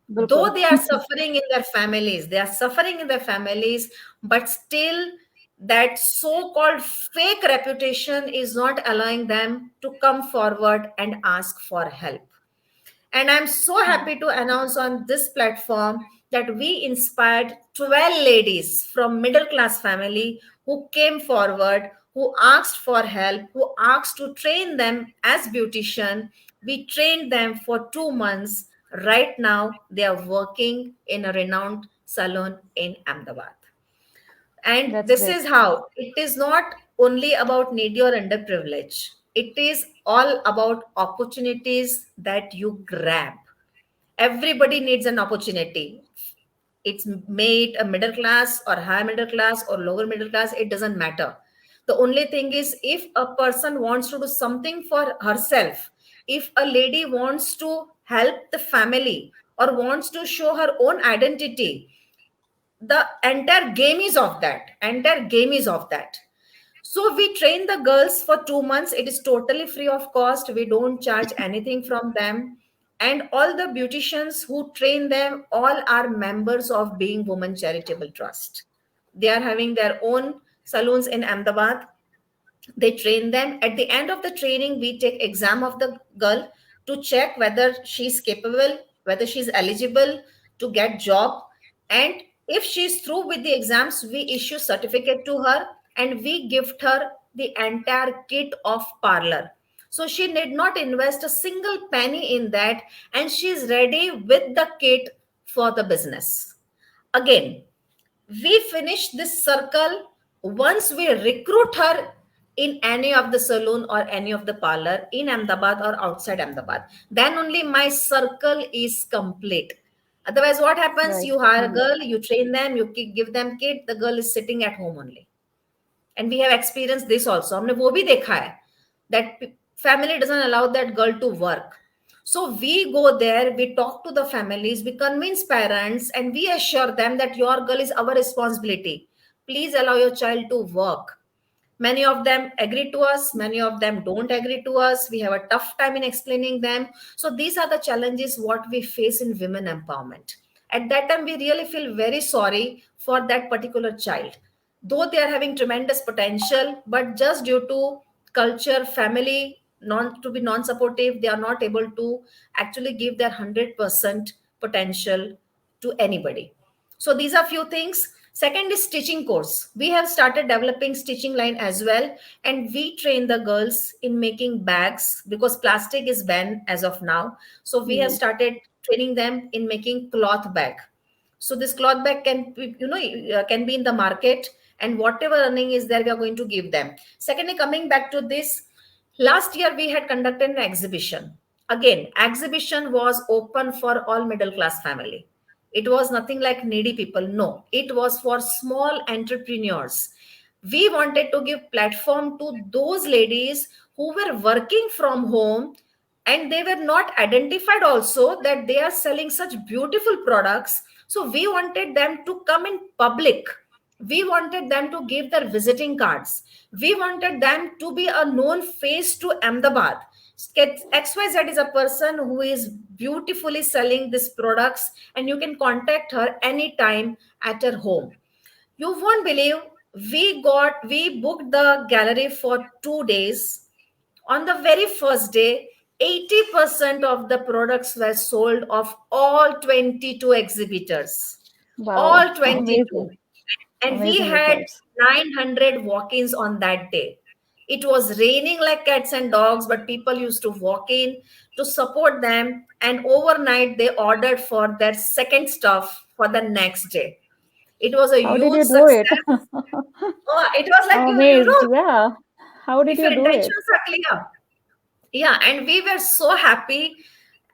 Though Bilkul. they are suffering in their families, they are suffering in their families, but still that so-called fake reputation is not allowing them to come forward and ask for help. And I'm so Hmm. happy to announce on this platform that we inspired 12 ladies from middle class family who came forward, who asked for help, who asked to train them as beautician. We trained them for 2 months. Right now, they are working in a renowned salon in Ahmedabad. And That's this great. is how it is not only about needy or underprivileged. It is all about opportunities that you grab. Everybody needs an opportunity. It's made a middle class or high middle class or lower middle class, it doesn't matter. The only thing is, if a person wants to do something for herself, if a lady wants to help the family or wants to show her own identity, the entire game is of that. So we train the girls for 2 months. It is totally free of cost. We don't charge anything from them. And all the beauticians who train them all are members of Being Woman Charitable Trust. They are having their own saloons in Ahmedabad. They train them. At the end of the training, we take exam of the girl to check whether she's capable, whether she's eligible to get job. And if she's through with the exams, we issue certificate to her and we gift her the entire kit of parlor. So she need not invest a single penny in that, and she's ready with the kit for the business. Again, we finish this circle once we recruit her in any of the saloon or any of the parlor in Ahmedabad or outside Ahmedabad. Then only my circle is complete. Otherwise, what happens? Right. You hire a Hmm. girl, you train them, you give them kid, the girl is sitting at home only. And we have experienced this also. हमने वो भी देखा है that family doesn't allow that girl to work. So we go there, we talk to the families, we convince parents, and we assure them that your girl is our responsibility. Please allow your child to work. Many of them agree to us, many of them don't agree to us. We have a tough time in explaining them. So these are the challenges what we face in women empowerment. At that time, we really feel very sorry for that particular child. Though they are having tremendous potential, but just due to culture, family, non to be non-supportive, they are not able to actually give their 100% potential to anybody. So these are few things. Second is stitching course. We have started developing stitching line as well, and we train the girls in making bags because plastic is banned as of now. So we have Hmm. started training them in making cloth bag. So this cloth bag can be, can be in the market, and whatever earning is there, we are going to give them. Secondly, coming back to this, last year we had conducted an exhibition. Again, exhibition was open for all middle class family. It was nothing like needy people. No, it was for small entrepreneurs. We wanted to give platform to those ladies who were working from home, and they were not identified also that they are selling such beautiful products. So we wanted them to come in public. We wanted them to give their visiting cards. We wanted them to be a known face to Ahmedabad. XYZ is a person who is beautifully selling these products, and you can contact her anytime at her home. You won't believe, we booked the gallery for 2 days. On the very first day, 80% of the products were sold of all 22 exhibitors. Wow. All 22. Amazing. And we Amazing had results. 900 walk-ins on that day. It was raining like cats and dogs, but people used to walk in to support them. And overnight, they ordered for their second stuff for the next day. It was a How did huge you do it? success. Oh, it was like I'm you amazed. know, Yeah. How did if you your do it? intentions are clear. Yeah, and we were so happy.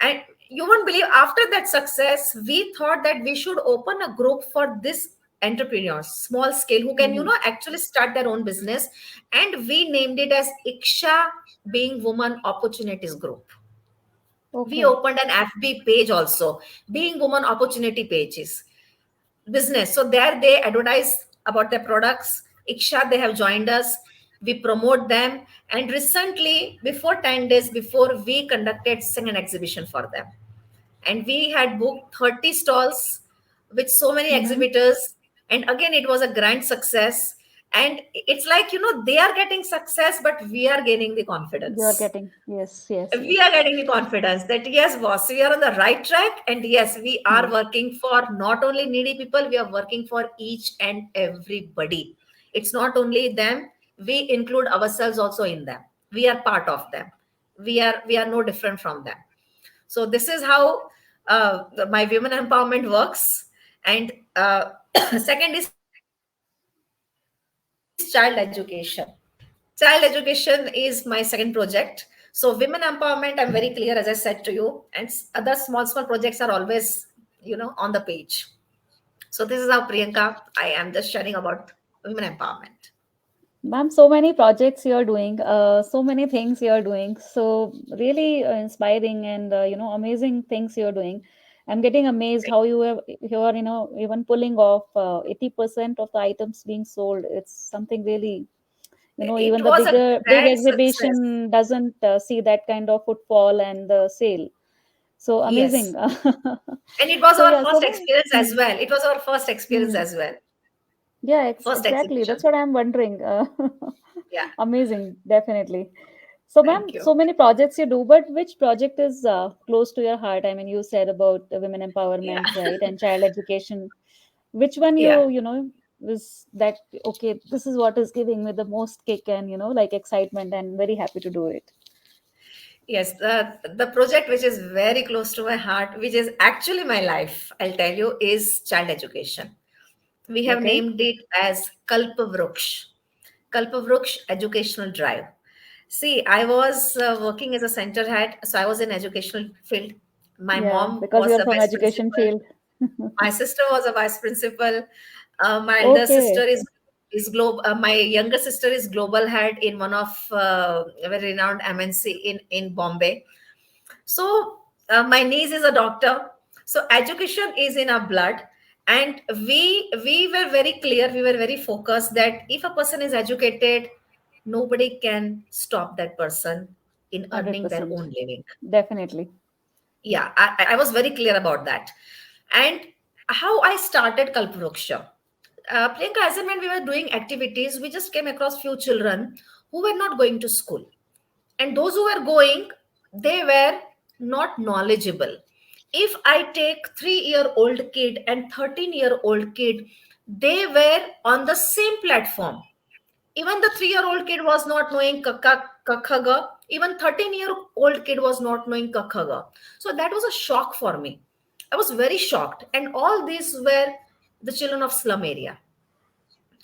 And you won't believe, after that success, we thought that we should open a group for this entrepreneurs, small scale, who can, Hmm. actually start their own business. And we named it as Iksha Being Woman Opportunities Group. We Okay. opened an FB page also, Being Woman Opportunity Pages business. So there they advertise about their products. Iksha, they have joined us. We promote them. And recently, before 10 days before, we conducted second exhibition for them. And we had booked 30 stalls with so many Mm-hmm. exhibitors. And again, it was a grand success. And it's like, they are getting success, but we are gaining the You are confidence. getting, yes, yes, We yes. are getting the confidence that yes, boss, we are on the right track. And yes, we are Hmm. working for not only needy people, we are working for each and everybody. It's not only them, we include ourselves also in them. We are part of them. We are no different from them. So this is how my women empowerment works. And second is child education. Child education is my second project. So women empowerment, I'm very clear, as I said to you, and other small projects are always, on the page. So this is how, Priyanka, I am just sharing about women empowerment. Ma'am, so many projects you're doing, so many things you're doing. So really inspiring and amazing things you're doing. I'm getting amazed how you are even pulling off 80% of the items being sold. It's something really, It even the was a big grand success. exhibition doesn't see that kind of footfall and sale. So amazing. Yes. And it was So our yeah, so first experience as well. It was our first experience hmm. as well. Yeah, First exactly. exhibition. That's what I'm wondering. Yeah. Amazing, definitely. So, ma'am, Thank you. so many projects you do, but which project is close to your heart? I mean, you said about women Yeah. empowerment, right, and child education. Which one Yeah. was that? Okay, this is what is giving me the most kick and like excitement, and very happy to do it. Yes, the project which is very close to my heart, which is actually my life, I'll tell you, is child education. We have Okay. named it as Kalpavruksha, Kalpavruksha Educational Drive. See, I was working as a center head, so I was in educational field. My Yeah, mom because was you're a from vice education principal. field. My sister was a vice principal. My elder sister Okay. is global. My younger sister is global head in one of a very renowned MNC in Bombay. So my niece is a doctor. So education is in our blood, and we were very clear. We were very focused that if a person is educated, nobody can stop that person in earning their 100%. own living. Definitely. Yeah, I was very clear about that. And how I started Kalpruksha. Priyanka, as and when we were doing activities, we just came across few children who were not going to school. And those who were going, they were not knowledgeable. If I take 3-year-old kid and 13-year-old kid, they were on the same platform. Even the 3-year-old kid was not knowing kakhaga. Even 13-year-old kid was not knowing kakhaga. So that was a shock for me. I was very shocked. And all these were the children of slum area.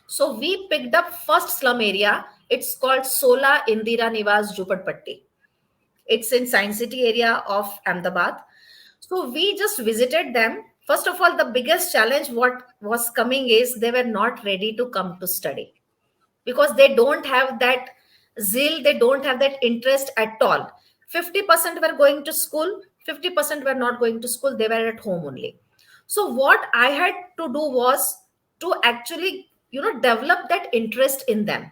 So we picked up first slum area. It's called Sola Indira Nivas Jupatpatti. It's in Science City area of Ahmedabad. So we just visited them. First of all, the biggest challenge what was coming is they were not ready to come to study because they don't have that zeal, they don't have that interest at all. 50% were going to school, 50% were not going to school, they were at home only. So what I had to do was to actually develop that interest in them,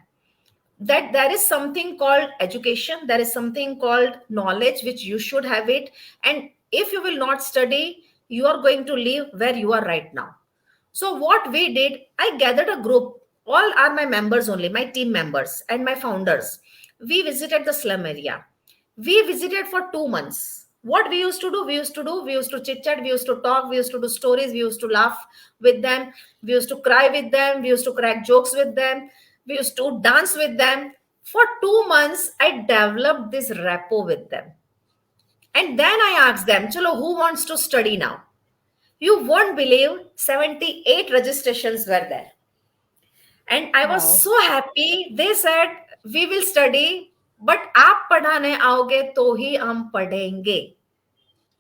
that there is something called education, there is something called knowledge which you should have it, and if you will not study, you are going to live where you are right now. So what we did, I gathered a group, all are my members only, my team members and my founders. We visited the slum area. We visited for 2 months. What we used to do, we used to chit chat, we used to talk, we used to do stories, we used to laugh with them, we used to cry with them, we used to crack jokes with them, we used to dance with them. For 2 months, I developed this rapport with them. And then I asked them, Chalo, who wants to study now? You won't believe 78 registrations were there. And I was Wow. so happy. They said, we will study, but आप पढ़ाने आओगे तो ही हम पढ़ेंगे.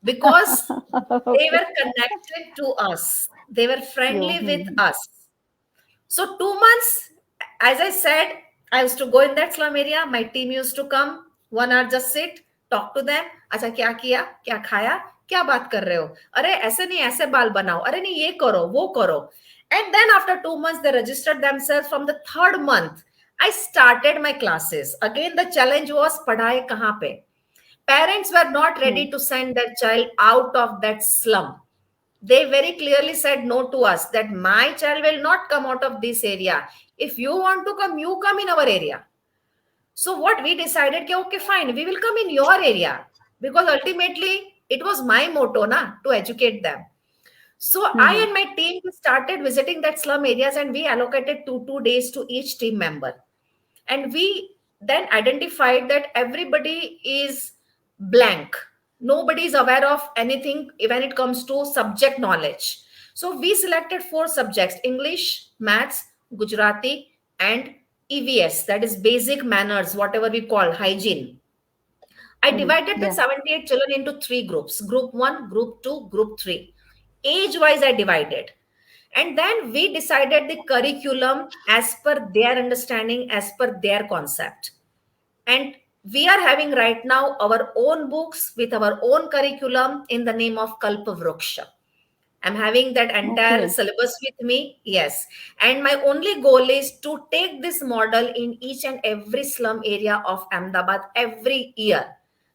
Because they Okay. were connected to us. They were You. friendly with Hmm. us. So 2 months, as I said, I used to go in that slum area. My team used to come, 1 hour just sit, talk to them. अच्छा क्या किया, क्या खाया, क्या बात कर रहे हो? अरे ऐसे नहीं, ऐसे बाल बनाओ. अरे नहीं, ये करो, वो करो. And then after 2 months, they registered themselves. From the third month, I started my classes. Again, the challenge was पढ़ाए कहाँ पे? Parents were not Hmm. ready to send their child out of that slum. They very clearly said no to us that my child will not come out of this area. If you want to come, you come in our area. So what we decided, कि, okay, fine, we will come in your area, because ultimately it was my motto na, to educate them. So I Hmm. and my team started visiting that slum areas, and we allocated two days to each team member. And we then identified that everybody is blank. Nobody is aware of anything when it comes to subject knowledge. So we selected four subjects: English, Maths, Gujarati, and EVS, that is basic manners, whatever we call hygiene. I divided that Yeah. 78 children into three groups: group one, group two, group three. Age wise, I divided. And then we decided the curriculum as per their understanding, as per their concept. And we are having right now our own books with our own curriculum in the name of Kalpavruksha. I'm having that entire Okay. syllabus with me. Yes. And my only goal is to take this model in each and every slum area of Ahmedabad every year.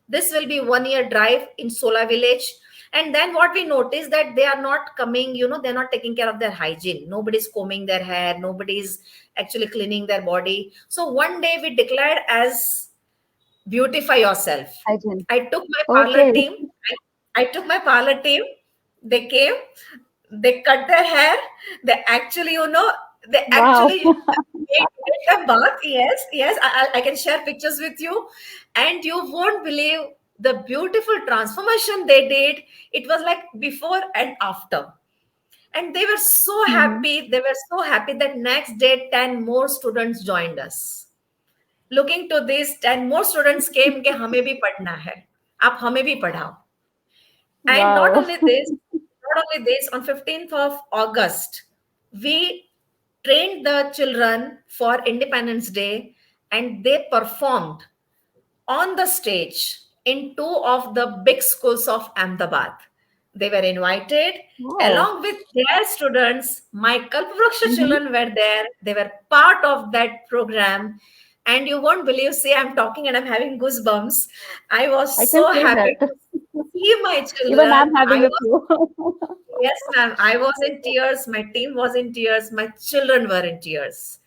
This will be 1 year drive in Sola village. And then what we notice that they are not coming, they're not taking care of their hygiene. Nobody's combing their hair. Nobody's actually cleaning their body. So one day we declared as beautify yourself. Hygiene. I took my parlor Okay. team. I took my parlor team. They came, they cut their hair. They actually, they Wow. actually made a bath. Yes, yes. I can share pictures with you, and you won't believe the beautiful transformation they did. It was like before and after. And they were so Hmm. happy. They were so happy that next day 10 more students joined us. Looking to this, 10 more students came कि हमें भी पढ़ना है, आप हमें भी पढ़ाओ. And not Wow. only this, on 15th of August, we trained the children for Independence Day, and they performed on the stage in two of the big schools of Ahmedabad. They were invited Wow. along with their students. My Kalpavruksha Hmm. children were there. They were part of that program. And you won't believe, say, I'm talking and I'm having goosebumps. I I was can so feel happy that. to see my Even I'm children. having a few. Yes, ma'am. I was in tears. My team was in tears. My children were in tears.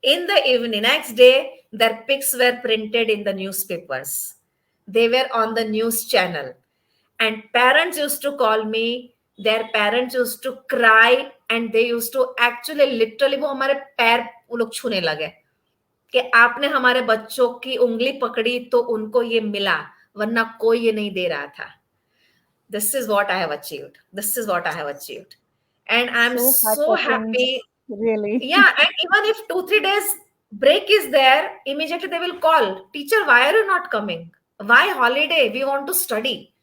In the evening, next day, their pics were printed in the newspapers. They were on the news channel. And parents used to call me. Their parents used to cry, and they used to actually literally वो हमारे पैर वो लोग छूने लगे कि आपने हमारे बच्चों की उंगली पकड़ी तो उनको ये मिला, वरना कोई ये नहीं दे रहा था. This is what I have achieved. This is what I have achieved. And I'm So heart so touching. happy. Really. Yeah, and even if 2-3 days break is there, immediately they will call, teacher, why are you not coming? Why holiday? We want to study.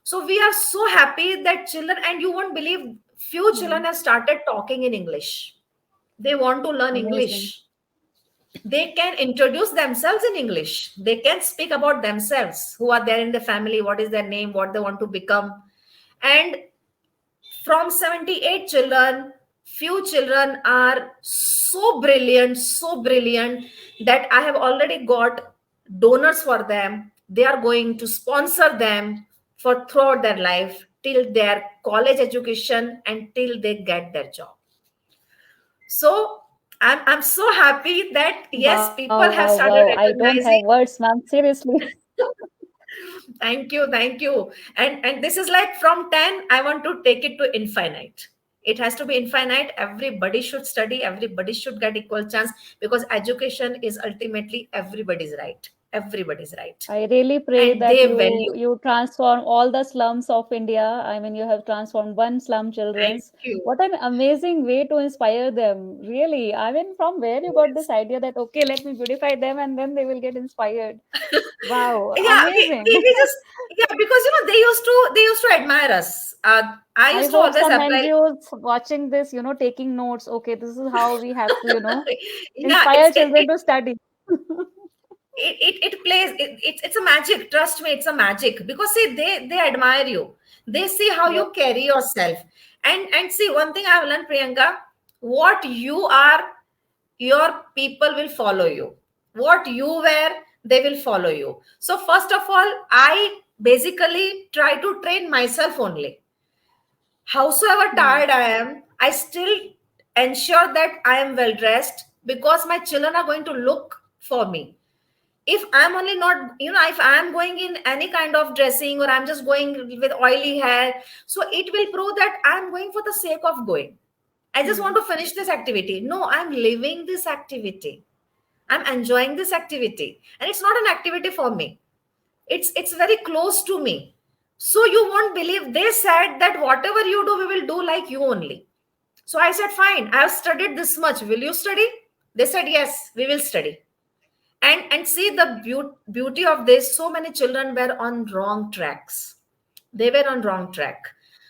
So we are so happy that children, and you won't believe, few children Mm, have started talking in English. They want to learn amazing. English. They can introduce themselves in English. They can speak about themselves, who are there in the family, what is their name, what they want to become. And from 78 children, few children are so brilliant that I have already got donors for them. They are going to sponsor them for throughout their life till their college education and till they get their job. So I'm so happy that yes, Wow, people wow, have wow. started I don't have recognizing. words, ma'am. Seriously. Thank you, thank you. And this is like from 10, I want to take it to infinite. It has to be infinite. Everybody should study, everybody should get equal chance, because education is ultimately everybody's right. Everybody's right. I really pray And that they you value. you transform all the slums of India. I mean, you have transformed one slum Thank children's. you. What an amazing way to inspire them. Really. I mean, from where you got this Yes. idea that okay, let me beautify them and then they will get inspired. Wow, Yeah, amazing. we just, yeah, because they used to admire us. I I used to hope always some apply. NGOs watching this, taking notes. Okay, this is how we have to, Yeah, inspire children to study. it plays it's a magic. Trust me, it's a magic, because see, they admire you. They see how Yep. you carry yourself. And see, one thing I've learned, Priyanka, what you are, your people will follow you. What you wear, they will follow you. So first of all, I basically try to train myself only. Howsoever Hmm. tired I am, I still ensure that I am well dressed, because my children are going to look for me. If I'm only not, if I'm going in any kind of dressing, or I'm just going with oily hair, so it will prove that I'm going for the sake of going. I just want Hmm. to finish this activity. No, I'm living this activity. I'm enjoying this activity. And it's not an activity for me. It's very close to me. So you won't believe they said that whatever you do, we will do like you only. So I said, fine, I have studied this much. Will you study? They said, yes, we will study. And see the beauty of this, so many children were on wrong tracks. They were on wrong track.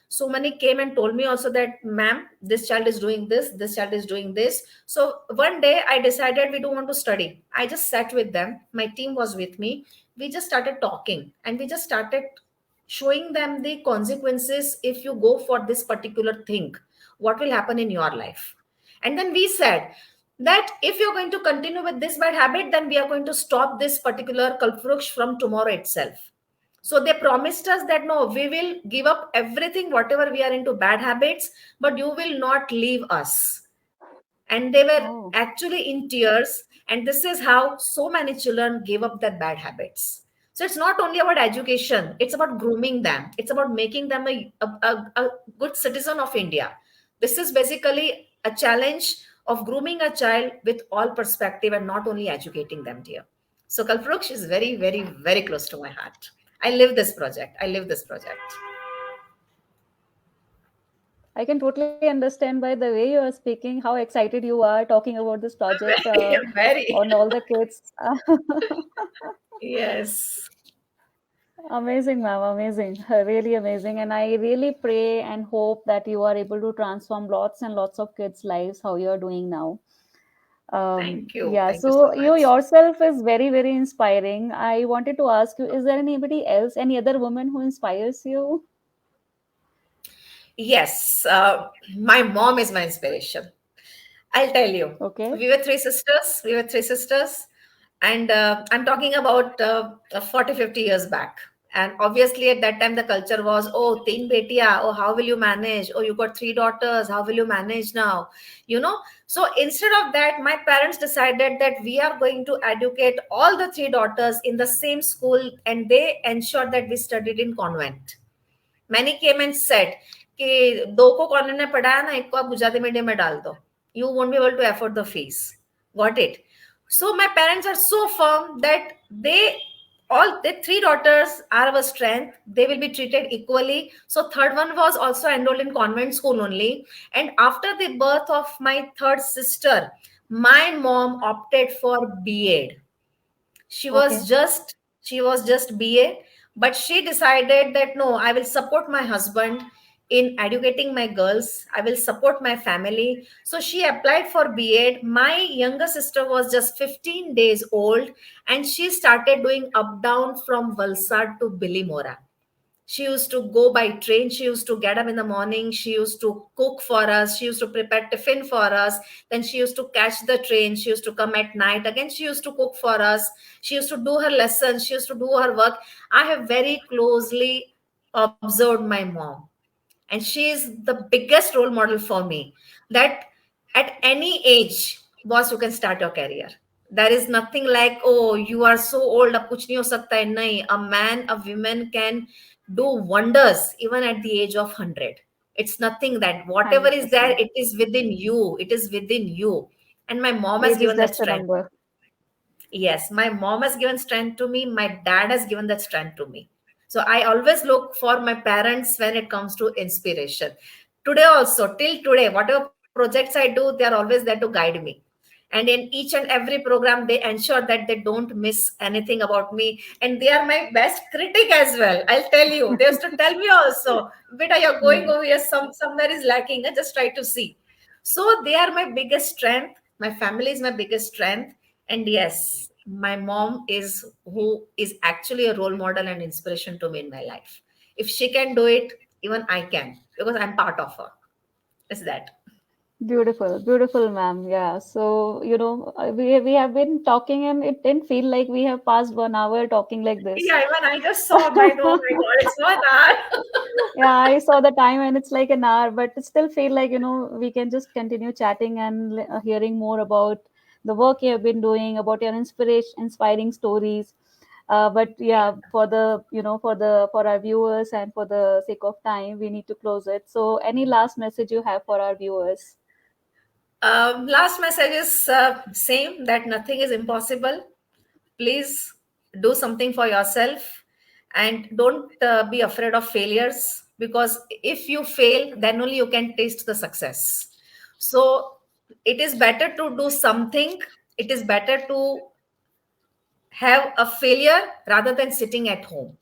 So many came and told me also that, ma'am, this child is doing this child is doing this. So one day I decided we don't want to study. I just sat with them, my team was with me. We just started talking and we just started showing them the consequences if you go for this particular thing, what will happen in your life. And then we said that if you're going to continue with this bad habit, then we are going to stop this particular kalpvrush from tomorrow itself. So they promised us that no, we will give up everything, whatever we are into bad habits, but you will not leave us. And they were Oh, actually in tears. And this is how so many children give up their bad habits. So it's not only about education, it's about grooming them, it's about making them a good citizen of India. This is basically a challenge of grooming a child with all perspective and not only educating them, dear. So Kalpruksh is very, very, very close to my heart. I live this project. I live this project. I can totally understand by the way you are speaking how excited you are talking about this project Very, very. on all the kids. Yes. Amazing, ma'am. Amazing. Really amazing. And I really pray and hope that you are able to transform lots and lots of kids' lives how you are doing now. Thank you. Yeah, Thank you so so you much. yourself is very, very inspiring. I wanted to ask you, is there anybody else, any other woman who inspires you? Yes. My mom is my inspiration. I'll tell you. Okay. We were three sisters. We were three sisters. And I'm talking about 40, 50 years back. And obviously, at that time, the culture was, oh, teen betiya. Oh, how will you manage? Oh, you got three daughters. How will you manage now? You know? So instead of that, my parents decided that we are going to educate all the three daughters in the same school. And they ensured that we studied in convent. Many came and said कि दो को convent में पढ़ाया ना, एक को आप Gujarati medium में डाल दो, you won't be able to afford the fees. Got it? So my parents are so firm that they all the three daughters are our strength. They will be treated equally. So third one was also enrolled in convent school only. And after the birth of my third sister, my mom opted for B.Ed. she was Okay. just she was just BA, but she decided that no, I will support my husband in educating my girls. I will support my family. So she applied for B.Ed. My younger sister was just 15 days old, and she started doing up down from Valsad to Bilimora. She used to go by train. She used to get up in the morning. She used to cook for us. She used to prepare tiffin for us. Then she used to catch the train. She used to come at night. Again, she used to cook for us. She used to do her lessons. She used to do her work. I have very closely observed my mom, and she is the biggest role model for me, that at any age, boss, you can start your career. There is nothing like, oh, you are so old, ab kuch nahi ho sakta hai. Nahi, a man, a woman can do wonders even at the age of 100. It's nothing, that whatever is there, 100%. it is within you, it is within you. And my mom has Age is given that just a strength. number. Yes, my mom has given strength to me. My dad has given that strength to me. So I always look for my parents when it comes to inspiration. Today also, till today, whatever projects I do, they are always there to guide me. And in each and every program, they ensure that they don't miss anything about me. And they are my best critic as well. I'll tell you. They used to tell me also, beta, you're going Hmm. over here, somewhere is lacking. I just try to see. So they are my biggest strength. My family is my biggest strength. And yes, my mom is who is actually a role model and inspiration to me in my life. If she can do it, even I can, because I'm part of her. Is that? Beautiful, beautiful, ma'am. Yeah. So, we have been talking, and it didn't feel like we have passed 1 hour talking like this. Yeah, even I just saw my, oh my God, it's 1 hour. Yeah, I saw the time, and it's like an hour, but it still feel like, we can just continue chatting and hearing more about the work you have been doing, about your inspiring stories. But yeah, for the, for our viewers and for the sake of time, we need to close it. So, any last message you have for our viewers? Last message is same, that nothing is impossible. Please do something for yourself, and don't be afraid of failures, because if you fail, then only you can taste the success. So it is better to do something. It is better to have a failure rather than sitting at home,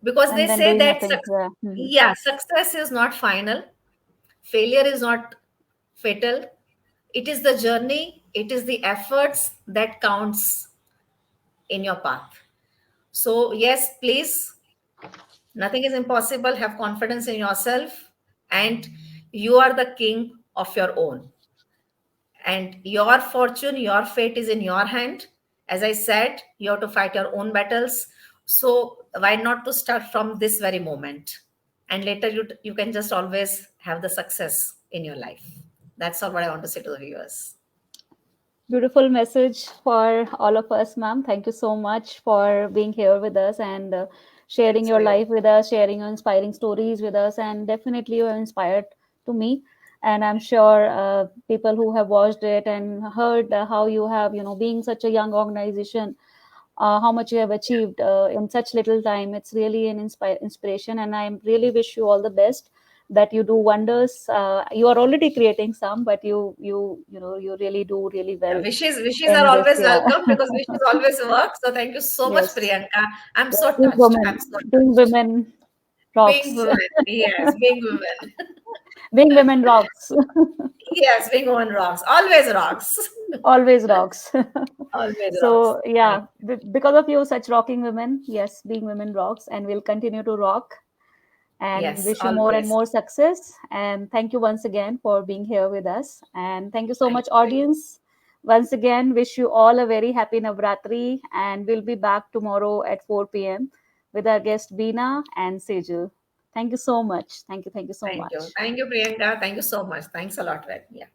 because they And then say doing that nothing. Yeah. Mhm. yeah, success is not final, failure is not fatal. It is the journey, it is the efforts that counts in your path. So yes, please, nothing is impossible. Have confidence in yourself, and you are the king of your own. And your fortune, your fate is in your hand. As I said, you have to fight your own battles. So why not to start from this very moment? And later you can just always have the success in your life. That's all what I want to say to the viewers. Beautiful message for all of us, ma'am. Thank you so much for being here with us and sharing Thanks your for you. life with us, sharing your inspiring stories with us. And definitely, you have inspired to me. And I'm sure people who have watched it and heard how you have, being such a young organization, how much you have achieved in such little time. It's really an inspiration, and I really wish you all the best. That you do wonders. You are already creating some, but you really do really Yeah, well wishes are in this. always Yeah. welcome, because wishes always work. So thank you so much, Yes. Priyanka. I'm Yeah, so being touched. I'm women, so being touched. women Being rocks. women, yes, being women. Being women rocks. Yes, being women rocks. Always rocks. Always rocks. Always rocks. So Thank yeah, because of you, such rocking women. Yes, being women rocks, and will continue to rock. And Yes, wish you more and always. more success. And thank you once again for being here with us. And thank you so Thank much, you. audience. Once again, wish you all a very happy Navratri. And we'll be back tomorrow at 4 p.m. with our guest Beena and Sejal. Thank you so much. Thank you. Thank you so Thank you. much. Thank you, Priyanka. Thank you so much. Thanks a lot, Red. Yeah.